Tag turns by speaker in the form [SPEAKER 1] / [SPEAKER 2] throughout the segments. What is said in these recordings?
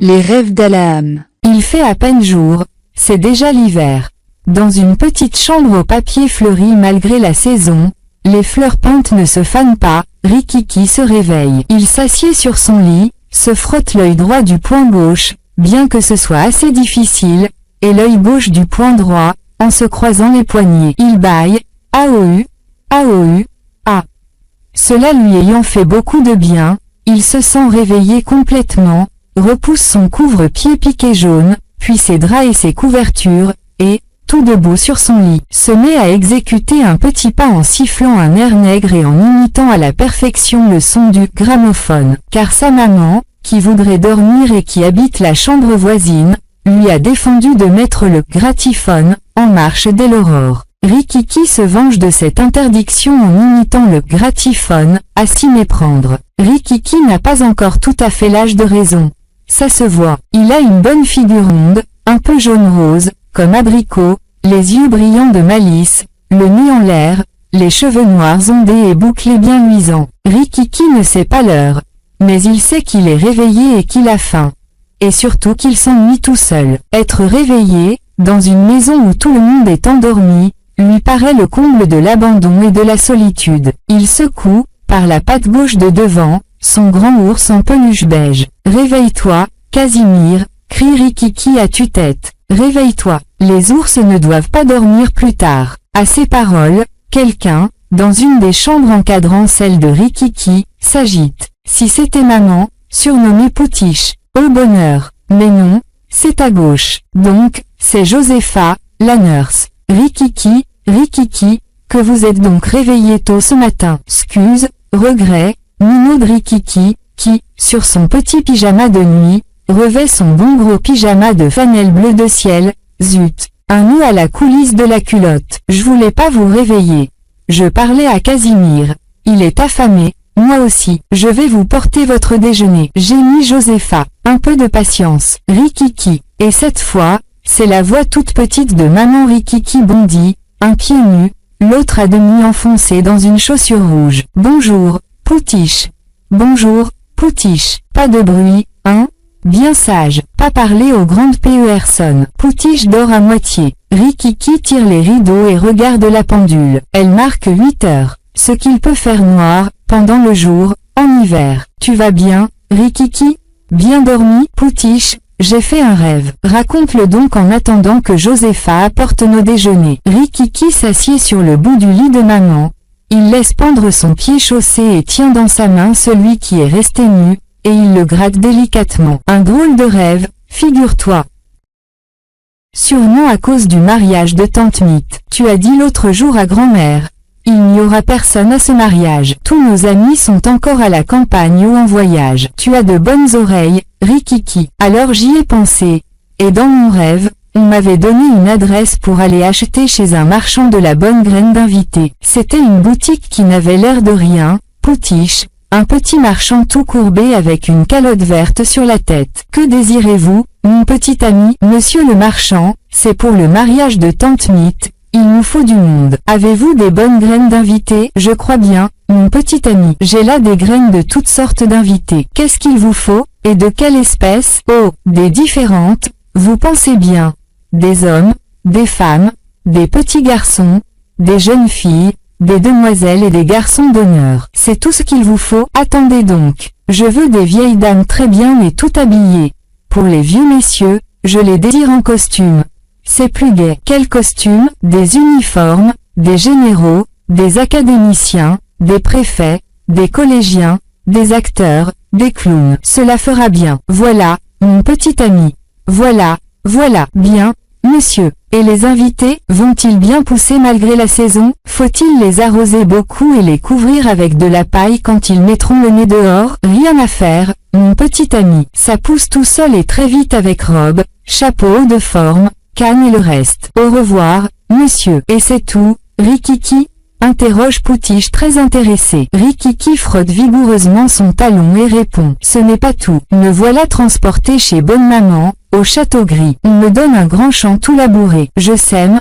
[SPEAKER 1] Les rêves d'Alaam.
[SPEAKER 2] Il fait à peine jour, c'est déjà l'hiver. Dans une petite chambre au papier fleuri malgré la saison, les fleurs peintes ne se fanent pas, Rikiki se réveille. Il s'assied sur son lit, se frotte l'œil droit du poing gauche, bien que ce soit assez difficile, et l'œil gauche du poing droit, en se croisant les poignets. Il bâille, Aou, Aou, A. Cela lui ayant fait beaucoup de bien, il se sent réveillé complètement, repousse son couvre-pied piqué jaune, puis ses draps et ses couvertures, et, tout debout sur son lit, se met à exécuter un petit pas en sifflant un air nègre et en imitant à la perfection le son du gramophone, car sa maman, qui voudrait dormir et qui habite la chambre voisine, lui a défendu de mettre le gratiphone en marche dès l'aurore. Rikiki se venge de cette interdiction en imitant le gratiphone, à s'y méprendre. Rikiki n'a pas encore tout à fait l'âge de raison. Ça se voit, il a une bonne figure ronde, un peu jaune-rose, comme abricot, les yeux brillants de malice, le nez en l'air, les cheveux noirs ondés et bouclés bien luisants. Rikiki ne sait pas l'heure, mais il sait qu'il est réveillé et qu'il a faim. Et surtout qu'il s'ennuie tout seul. Être réveillé, dans une maison où tout le monde est endormi, lui paraît le comble de l'abandon et de la solitude. Il secoue, par la patte gauche de devant, son grand ours en peluche beige. « Réveille-toi, Casimir !» crie Rikiki à tue-tête. « Réveille-toi, les ours ne doivent pas dormir plus tard. » À ces paroles, quelqu'un, dans une des chambres encadrant celle de Rikiki, s'agite. Si c'était maman, surnommée Poutiche. Au bonheur. Mais non, c'est à gauche. Donc, c'est Josepha, la nurse. Rikiki, Rikiki, que vous êtes donc réveillé tôt ce matin. Scuse, regret, minaude Rikiki, qui, sur son petit pyjama de nuit, revêt son bon gros pyjama de flanelle bleu de ciel. Zut, un nœud à la coulisse de la culotte. Je voulais pas vous réveiller. Je parlais à Casimir. Il est affamé. Moi aussi, je vais vous porter votre déjeuner. Gémit Josepha. Un peu de patience. Rikiki. Et cette fois, c'est la voix toute petite de maman. Rikiki bondit, un pied nu, l'autre à demi enfoncé dans une chaussure rouge. Bonjour, Poutiche. Bonjour, Poutiche. Pas de bruit, hein? Bien sage. Pas parler aux grandes personnes. Poutiche dort à moitié. Rikiki tire les rideaux et regarde la pendule. Elle marque 8 heures. Ce qu'il peut faire noir, pendant le jour, en hiver. Tu vas bien, Rikiki? Bien dormi, Poutiche? J'ai fait un rêve. Raconte-le donc en attendant que Josepha apporte nos déjeuners. Rikiki s'assied sur le bout du lit de maman. Il laisse pendre son pied chaussé et tient dans sa main celui qui est resté nu, et il le gratte délicatement. Un drôle de rêve, figure-toi. Sûrement à cause du mariage de Tante Mite. Tu as dit l'autre jour à grand-mère. Il n'y aura personne à ce mariage. Tous nos amis sont encore à la campagne ou en voyage. Tu as de bonnes oreilles, Rikiki. Alors j'y ai pensé. Et dans mon rêve, on m'avait donné une adresse pour aller acheter chez un marchand de la bonne graine d'invité. C'était une boutique qui n'avait l'air de rien, Poutiche, un petit marchand tout courbé avec une calotte verte sur la tête. Que désirez-vous, mon petit ami? Monsieur le marchand, c'est pour le mariage de Tante Mite. Il nous faut du monde. Avez-vous des bonnes graines d'invités? Je crois bien, mon petit ami. J'ai là des graines de toutes sortes d'invités. Qu'est-ce qu'il vous faut? Et de quelle espèce? Oh, des différentes. Vous pensez bien. Des hommes, des femmes, des petits garçons, des jeunes filles, des demoiselles et des garçons d'honneur. C'est tout ce qu'il vous faut? Attendez donc. Je veux des vieilles dames très bien et tout habillées. Pour les vieux messieurs, je les désire en costume. C'est plus gai. Quel costume? Des uniformes, des généraux, des académiciens, des préfets, des collégiens, des acteurs, des clowns. Cela fera bien. Voilà, mon petit ami. Voilà, voilà. Bien, monsieur. Et les invités, vont-ils bien pousser malgré la saison? Faut-il les arroser beaucoup et les couvrir avec de la paille quand ils mettront le nez dehors? Rien à faire, mon petit ami. Ça pousse tout seul et très vite avec robe, chapeau haut de forme, canne et le reste. Au revoir, monsieur. Et c'est tout, Rikiki? Interroge Poutiche très intéressé. Rikiki frotte vigoureusement son talon et répond. Ce n'est pas tout. Me voilà transporté chez bonne maman, au château gris. On me donne un grand champ tout labouré. Je sème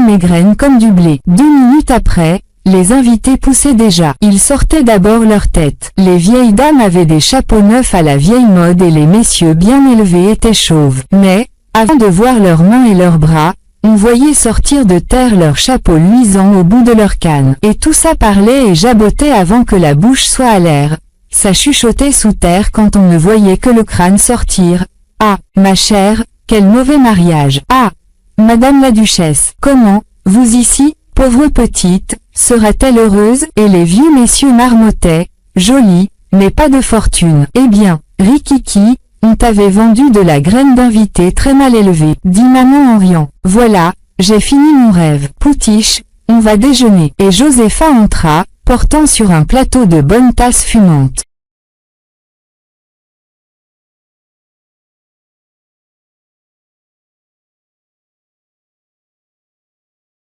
[SPEAKER 2] mes graines comme du blé. 2 minutes après, Les invités poussaient déjà. Ils sortaient d'abord leur tête. Les vieilles dames avaient des chapeaux neufs à la vieille mode et les messieurs bien élevés étaient chauves. Mais, avant de voir leurs mains et leurs bras, on voyait sortir de terre leurs chapeaux luisants au bout de leur canne. Et tout ça parlait et jabotait avant que la bouche soit à l'air. Ça chuchotait sous terre quand on ne voyait que le crâne sortir. Ah, ma chère, quel mauvais mariage. Ah, Madame la Duchesse, comment, vous ici, pauvre petite, sera-t-elle heureuse? Et les vieux messieurs marmottaient, jolie, mais pas de fortune. Eh bien, Rikiki, on t'avait vendu de la graine d'invité très mal élevée, dit maman en riant. Voilà, j'ai fini mon rêve. Poutiche, on va déjeuner. Et Josépha entra, portant sur un plateau de bonnes tasses fumantes.